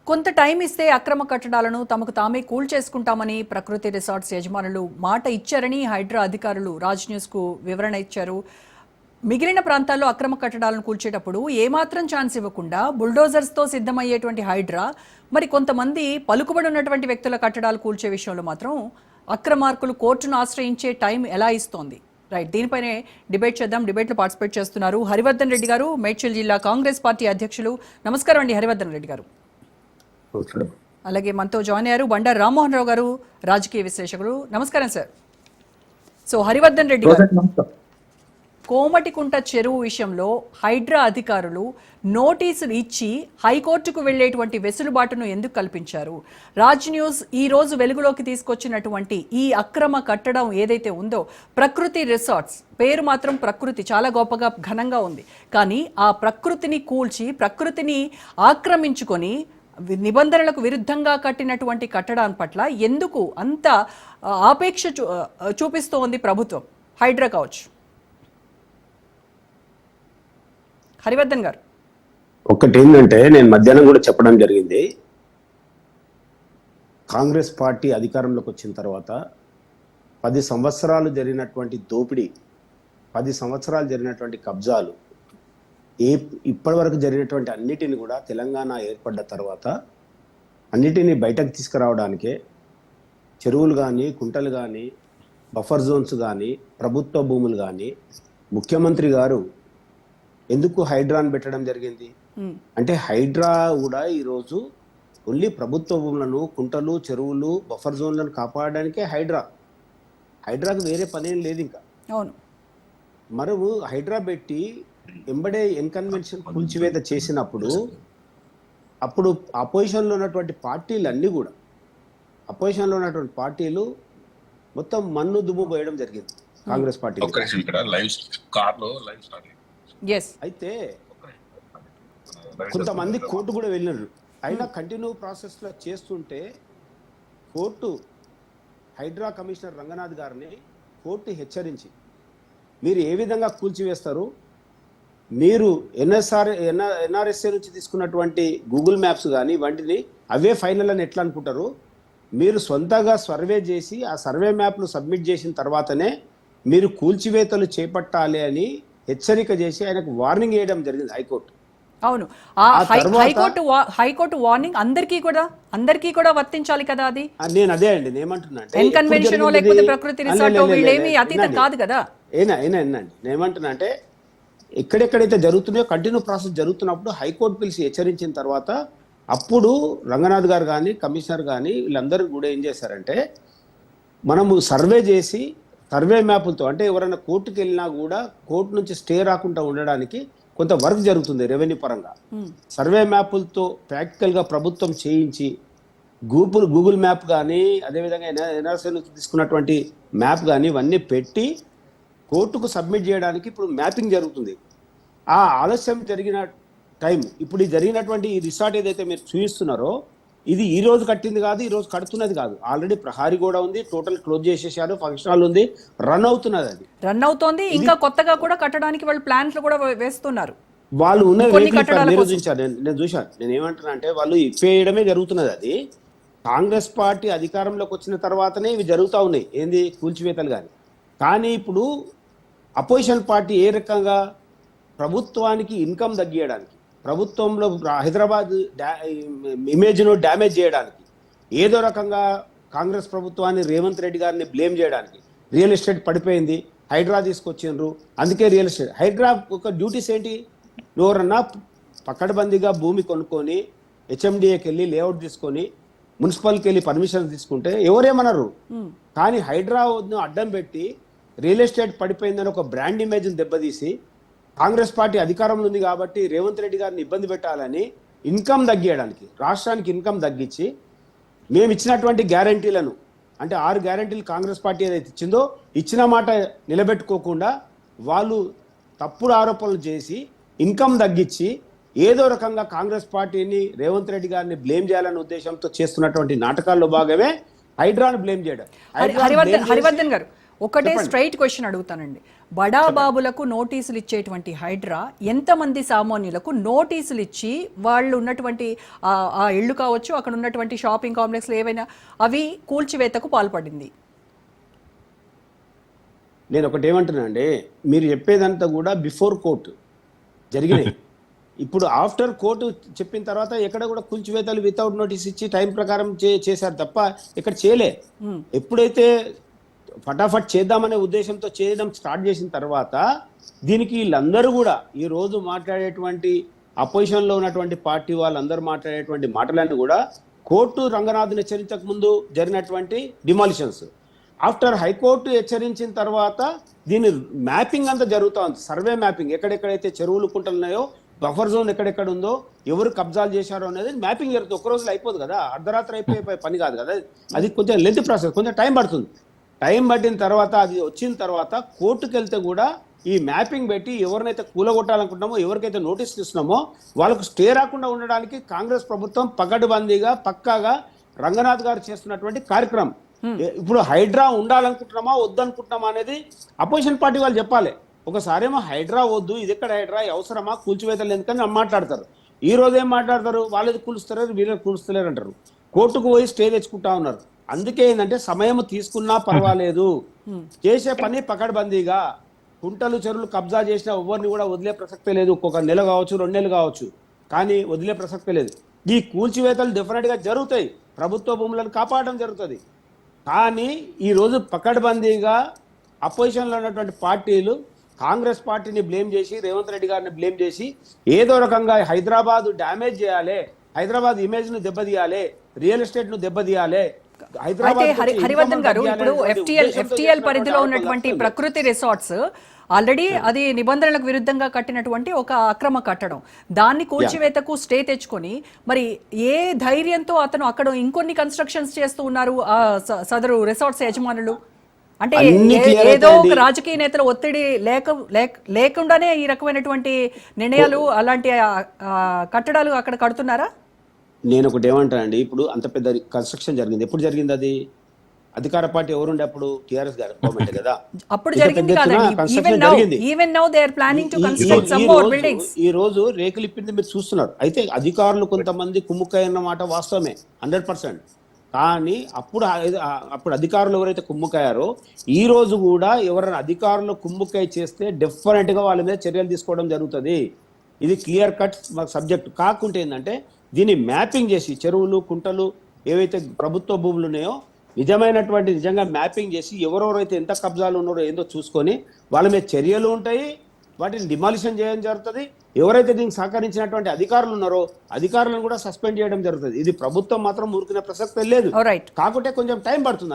కొంత టైం ఇస్తే అక్రమ కట్టడాలను తమకు తామే కూల్చేసుకుంటామని ప్రకృతి రిసార్ట్స్ యజమానులు మాట ఇచ్చారని హైడ్రా అధికారులు రాజ్ న్యూస్కు వివరణ ఇచ్చారు. మిగిలిన ప్రాంతాల్లో అక్రమ కట్టడాలను కూల్చేటప్పుడు ఏమాత్రం ఛాన్స్ ఇవ్వకుండా బుల్డోజర్స్తో సిద్ధమయ్యేటువంటి హైడ్రా మరి కొంతమంది పలుకుబడి ఉన్నటువంటి వ్యక్తుల కట్టడాలు కూల్చే విషయంలో మాత్రం అక్రమార్కులు కోర్టును ఆశ్రయించే టైం ఎలా ఇస్తోంది? రైట్, దీనిపైనే డిబేట్ చేద్దాం. డిబేట్లో పార్టిసిపేట్ చేస్తున్నారు హరివర్ధన్ రెడ్డి గారు, మేడ్చల్ జిల్లా కాంగ్రెస్ పార్టీ అధ్యక్షులు. నమస్కారం అండి హరివర్ధన్ రెడ్డి గారు. అలాగే మనతో జాయిన్ అయ్యారు బండారు రామ్మోహన్ రావు గారు, రాజకీయ విశ్లేషకులు. నమస్కారం సార్. సో హరివర్ధన్ రెడ్డి గారు, కోమటికుంట చెరువు విషయంలో హైడ్రా అధికారులు నోటీసులు ఇచ్చి హైకోర్టుకు వెళ్లేటువంటి వెసులుబాటును ఎందుకు కల్పించారు? రాజ్ న్యూస్ ఈ రోజు వెలుగులోకి తీసుకొచ్చినటువంటి ఈ అక్రమ కట్టడం ఏదైతే ఉందో, ప్రకృతి రిసార్ట్స్ పేరు మాత్రం ప్రకృతి చాలా గొప్పగా ఘనంగా ఉంది, కానీ ఆ ప్రకృతిని కూల్చి ప్రకృతిని ఆక్రమించుకొని నిబంధనలకు విరుద్ధంగా కట్టినటువంటి కట్టడాన్ని పట్ల ఎందుకు అంత ఆపేక్ష చూపిస్తోంది ప్రభుత్వం, హైడ్రా కావచ్చు? హరివర్ధన్ గారు, ఒకటి ఏంటంటే, నేను మధ్యాహ్నం కూడా చెప్పడం జరిగింది, కాంగ్రెస్ పార్టీ అధికారంలోకి వచ్చిన తర్వాత 10 సంవత్సరాలు జరిగినటువంటి దోపిడీ, 10 సంవత్సరాలు జరిగినటువంటి కబ్జాలు, ఇప్పటి వరకు జరిగినటువంటి అన్నిటిని కూడా తెలంగాణ ఏర్పడ్డ తర్వాత అన్నిటినీ బయటకు తీసుకురావడానికే చెరువులు కానీ, కుంటలు కానీ, బఫర్ జోన్స్ కానీ, ప్రభుత్వ భూములు కానీ ముఖ్యమంత్రి గారు ఎందుకు హైడ్రాను పెట్టడం జరిగింది అంటే, హైడ్రా కూడా ఈరోజు ఓన్లీ ప్రభుత్వ భూములను, కుంటలు, చెరువులు, బఫర్ జోన్లను కాపాడడానికే హైడ్రాకు వేరే పనేం లేదు. ఇంకా మరో హైడ్రా పెట్టి ఎంబడే ఎన్కన్వెన్షన్ కూల్చివేత చేసినప్పుడు అప్పుడు అపోజిషన్లో ఉన్నటువంటి పార్టీలు మొత్తం మన్ను దుమ్ము పోయడం జరిగింది కాంగ్రెస్ పార్టీ. అయితే కొంతమంది కోర్టు కూడా వెళ్ళినారు, అయినా కంటిన్యూ ప్రాసెస్లో చేస్తుంటే కోర్టు హైడ్రా కమిషనర్ రంగనాథ్ గారిని కోర్టు హెచ్చరించి, మీరు ఏ విధంగా కూల్చివేస్తారు, మీరు ఎన్ఆర్ఎస్ఏ నుంచి తీసుకున్నటువంటి గూగుల్ మ్యాప్స్ కానీ వంటిని అవే ఫైనల్ అని ఎట్లా అనుకుంటారు, మీరు సొంతగా సర్వే చేసి ఆ సర్వే మ్యాప్ను సబ్మిట్ చేసిన తర్వాతనే మీరు కూల్చివేతలు చేపట్టాలి అని హెచ్చరిక చేసి ఆయనకు వార్నింగ్ వేయడం జరిగింది హైకోర్టు. అవును, హైకోర్టు వార్నింగ్ అందరికీ కూడా వర్తించాలి కదా. అది నేను అదే అండి నేనేమంటున్నా అంటే, ఎక్కడెక్కడైతే జరుగుతున్నాయో కంటిన్యూ ప్రాసెస్ జరుగుతున్నప్పుడు హైకోర్టు పిలిచి హెచ్చరించిన తర్వాత అప్పుడు రంగనాథ్ గారు కానీ, కమిషనర్ కానీ వీళ్ళందరూ కూడా ఏం చేశారంటే, మనము సర్వే చేసి సర్వే మ్యాపులతో, అంటే ఎవరైనా కోర్టుకు వెళ్ళినా కూడా కోర్టు నుంచి స్టే రాకుండా ఉండడానికి కొంత వర్క్ జరుగుతుంది రెవెన్యూ పరంగా. సర్వే మ్యాపులతో ప్రాక్టికల్గా ప్రభుత్వం చేయించి గూగుల్ మ్యాప్ కానీ, అదేవిధంగా ఎన్ఆర్సీ నుంచి తీసుకున్నటువంటి మ్యాప్ కానీ ఇవన్నీ పెట్టి కోర్టుకు సబ్మిట్ చేయడానికి ఇప్పుడు మ్యాపింగ్ జరుగుతుంది. ఆ ఆలస్యం జరిగిన టైం, ఇప్పుడు ఈ జరిగినటువంటి ఈ రిసార్ట్ ఏదైతే మీరు చూపిస్తున్నారో, ఇది ఈ రోజు కట్టింది కాదు, ఈ రోజు కడుతున్నది కాదు. ఆల్రెడీ ప్రహారీ కూడా ఉంది, టోటల్ క్లోజ్ చేసేసారు, ఫంక్షన్ హాల్ ఉంది, రన్ అవుతున్నది. అది రన్ అవుతోంది. ఇంకా కొత్తగా కూడా కట్టడానికి వాళ్ళు ప్లాన్స్ కూడా వేస్తున్నారు. వాళ్ళు ఉన్నది నేను చూశాను. నేను ఏమంటున్నా అంటే, వాళ్ళు ఇప్పేయడమే జరుగుతున్నది. అది కాంగ్రెస్ పార్టీ అధికారంలోకి వచ్చిన తర్వాతనే ఇవి జరుగుతూ ఉన్నాయి, ఏంది కూల్చివేతలు కానీ ఇప్పుడు అపోజిషన్ పార్టీ ఏ రకంగా ప్రభుత్వానికి ఇన్కమ్ తగ్గియడానికి, ప్రభుత్వంలో హైదరాబాద్ ఇమేజ్ను డ్యామేజ్ చేయడానికి, ఏదో రకంగా కాంగ్రెస్ ప్రభుత్వాన్ని, రేవంత్ రెడ్డి గారిని బ్లేమ్ చేయడానికి, రియల్ ఎస్టేట్ పడిపోయింది, హైడ్రా తీసుకొచ్చిండ్రు, అందుకే రియల్ ఎస్టేట్. హైడ్రా ఒక డ్యూటీస్ ఏంటి, ఎవరన్నా పక్కడబందీగా భూమి కొనుక్కొని హెచ్ఎండిఏకి వెళ్ళి లేఅవుట్ తీసుకొని మున్సిపల్కి వెళ్ళి పర్మిషన్ తీసుకుంటే ఎవరేమన్నారు, కానీ హైడ్రా అడ్డం పెట్టి రియల్ ఎస్టేట్ పడిపోయిందని ఒక బ్రాండ్ ఇమేజ్ని దెబ్బతీసి, కాంగ్రెస్ పార్టీ అధికారంలో ఉంది కాబట్టి రేవంత్ రెడ్డి గారిని ఇబ్బంది పెట్టాలని ఇన్కమ్ తగ్గియడానికి, రాష్ట్రానికి ఇన్కమ్ తగ్గించి, మేము ఇచ్చినటువంటి గ్యారంటీలను, అంటే 6 గ్యారంటీలు కాంగ్రెస్ పార్టీ ఏదైతే ఇచ్చిందో ఇచ్చిన మాట నిలబెట్టుకోకుండా వాళ్ళు తప్పుడు ఆరోపణలు చేసి ఇన్కమ్ తగ్గించి ఏదో రకంగా కాంగ్రెస్ పార్టీని, రేవంత్ రెడ్డి గారిని బ్లేమ్ చేయాలనే ఉద్దేశంతో చేస్తున్నటువంటి నాటకాల్లో భాగమే హైడ్రాను బ్లేమ్ చేయడం. హరివర్ధన్ గారు, ఒకటే స్ట్రైట్ క్వశ్చన్ అడుగుతానండి. బడాబాబులకు నోటీసులు ఇచ్చేటువంటి హైడ్రా ఎంతమంది సామాన్యులకు నోటీసులు ఇచ్చి వాళ్ళు ఉన్నటువంటి ఆ ఇళ్ళు కావచ్చు, అక్కడ ఉన్నటువంటి షాపింగ్ కాంప్లెక్స్లు ఏవైనా అవి కూల్చివేతకు పాల్పడింది? నేను ఒకటి ఏమంటున్నానండి, మీరు చెప్పేదంతా కూడా బిఫోర్ కోర్టు జరిగినాయి. ఇప్పుడు ఆఫ్టర్ కోర్టు చెప్పిన తర్వాత ఎక్కడ కూడా కూల్చివేతలు వితౌట్ నోటీస్ ఇచ్చి టైం ప్రకారం చేశారు తప్ప ఇక్కడ చేయలే. ఎప్పుడైతే ఫటాఫట్ చేద్దామనే ఉద్దేశంతో చేయడం స్టార్ట్ చేసిన తర్వాత దీనికి వీళ్ళందరూ కూడా ఈ రోజు మాట్లాడేటువంటి అపోజిషన్లో ఉన్నటువంటి పార్టీ వాళ్ళందరూ మాట్లాడేటువంటి మాటలన్నీ కూడా కోర్టు రంగనాథ్ని హెచ్చరించక ముందు జరిగినటువంటి డిమాలిషన్స్. ఆఫ్టర్ హైకోర్టు హెచ్చరించిన తర్వాత దీని మ్యాపింగ్ అంతా జరుగుతూ ఉంది. సర్వే మ్యాపింగ్, ఎక్కడెక్కడైతే చెరువులు కుంటలు ఉన్నాయో, బఫర్ జోన్ ఎక్కడెక్కడ ఉందో, ఎవరు కబ్జాలు చేశారో అనేది మ్యాపింగ్ జరుగుతుంది. ఒక్క రోజులో అయిపోదు కదా, అర్ధరాత్రి అయిపోయే పని కాదు కదా. అది కొంచెం లెంత్ ప్రాసెస్, కొంచెం టైం పడుతుంది. టైం పట్టిన తర్వాత అది వచ్చిన తర్వాత కోర్టుకు వెళ్తే కూడా ఈ మ్యాపింగ్ పెట్టి ఎవరినైతే కూలగొట్టాలనుకుంటున్నామో, ఎవరికైతే నోటీసులు ఇస్తున్నామో వాళ్ళకు స్టే రాకుండా ఉండడానికి కాంగ్రెస్ ప్రభుత్వం పకడ్బందీగా పక్కాగా రంగనాథ్ గారు చేస్తున్నటువంటి కార్యక్రమం. ఇప్పుడు హైడ్రా ఉండాలనుకుంటున్నామా వద్దనుకుంటున్నామా అనేది అపోజిషన్ పార్టీ వాళ్ళు చెప్పాలి. ఒకసారేమో హైడ్రా వద్దు, ఇది ఎక్కడ హైడ్రా, అవసరమా, కూల్చివేతలు ఎందుకని మాట్లాడతారు. ఈ రోజు ఏం మాట్లాడతారు, వాళ్ళది కూలుస్తారు వీళ్ళది కూలుస్తలేరు అంటారు. కోర్టుకు పోయి స్టే తెచ్చుకుంటా ఉన్నారు. అందుకే ఏంటంటే సమయం తీసుకున్నా పర్వాలేదు, చేసే పని పకడ్బందీగా. కుంటలు చెరువులు కబ్జా చేసిన ఎవరిని కూడా వదిలే ప్రసక్తే లేదు. ఒక నెల కావచ్చు, 2 నెలలు కావచ్చు, కానీ వదిలే ప్రసక్తే లేదు. ఈ కూల్చివేతలు డెఫినెట్గా జరుగుతాయి, ప్రభుత్వ భూములను కాపాడడం జరుగుతుంది. కానీ ఈరోజు పకడ్బందీగా అపోజిషన్లో ఉన్నటువంటి పార్టీలు కాంగ్రెస్ పార్టీని బ్లేమ్ చేసి, రేవంత్ రెడ్డి గారిని బ్లేమ్ చేసి ఏదో రకంగా హైదరాబాద్ డ్యామేజ్ చేయాలి, హైదరాబాద్ ఇమేజ్ను దెబ్బతీయాలి, రియల్ ఎస్టేట్ను దెబ్బతీయాలి. అయితే హరివర్ధన్ గారు, ఇప్పుడు ఎఫ్టిఎల్ పరిధిలో ఉన్నటువంటి ప్రకృతి రిసార్ట్స్ ఆల్రెడీ అది నిబంధనలకు విరుద్ధంగా కట్టినటువంటి ఒక అక్రమ కట్టడం, దాన్ని కూల్చివేతకు స్టే తెచ్చుకొని మరి ఏ ధైర్యంతో అతను అక్కడ ఇంకొన్ని కన్స్ట్రక్షన్స్ చేస్తూ ఉన్నారు ఆ సదరు రిసార్ట్స్ యజమానులు? అంటే ఏదో ఒక రాజకీయ నేతల ఒత్తిడి లేకుండానే ఈ రకమైనటువంటి నిర్ణయాలు, అలాంటి కట్టడాలు అక్కడ కడుతున్నారా? నేను ఒకటి ఏమంటానండి, ఇప్పుడు అంత పెద్ద కన్స్ట్రక్షన్ జరిగింది, ఎప్పుడు జరిగింది? అది అధికార పార్టీ ఎవరుండే అప్పుడు? టీఆర్ఎస్ గవర్నమెంట్ కదా. అప్పుడు జరిగింది కాదండి. Even now they are planning to construct some more buildings. ఈ రోజు రేకులు ఇప్పింది మీరు చూస్తున్నారు. అయితే అధికారులు కొంతమంది కుమ్ముక్కయ్యన్న మాట వాస్తవమే 100%. కానీ అప్పుడు అధికారులు ఎవరైతే కుమ్ముకయ్యారో ఈ రోజు కూడా ఎవరైనా అధికారులు కుమ్ముక్కయ్య చేస్తే డెఫినెట్ గా వాళ్ళ మీద చర్యలు తీసుకోవడం జరుగుతుంది. ఇది క్లియర్ కట్ సబ్జెక్ట్. కాకుంటే ఏంటంటే దీన్ని మ్యాపింగ్ చేసి చెరువులు కుంటలు ఏవైతే ప్రభుత్వ భూములు ఉన్నాయో నిజంగా మ్యాపింగ్ చేసి ఎవరెవరైతే ఎంత కబ్జాలు ఉన్నారో ఏందో చూసుకొని వాళ్ళ మీద చర్యలు ఉంటాయి, వాటిని డిమాలిషన్ చేయడం జరుగుతుంది. ఎవరైతే దీనికి సహకరించినటువంటి అధికారులు ఉన్నారో అధికారులను కూడా సస్పెండ్ చేయడం జరుగుతుంది. ఇది ప్రభుత్వం మాత్రం ఊరుకునే ప్రసక్తే లేదు. కాకుంటే కొంచెం టైం పడుతుంది.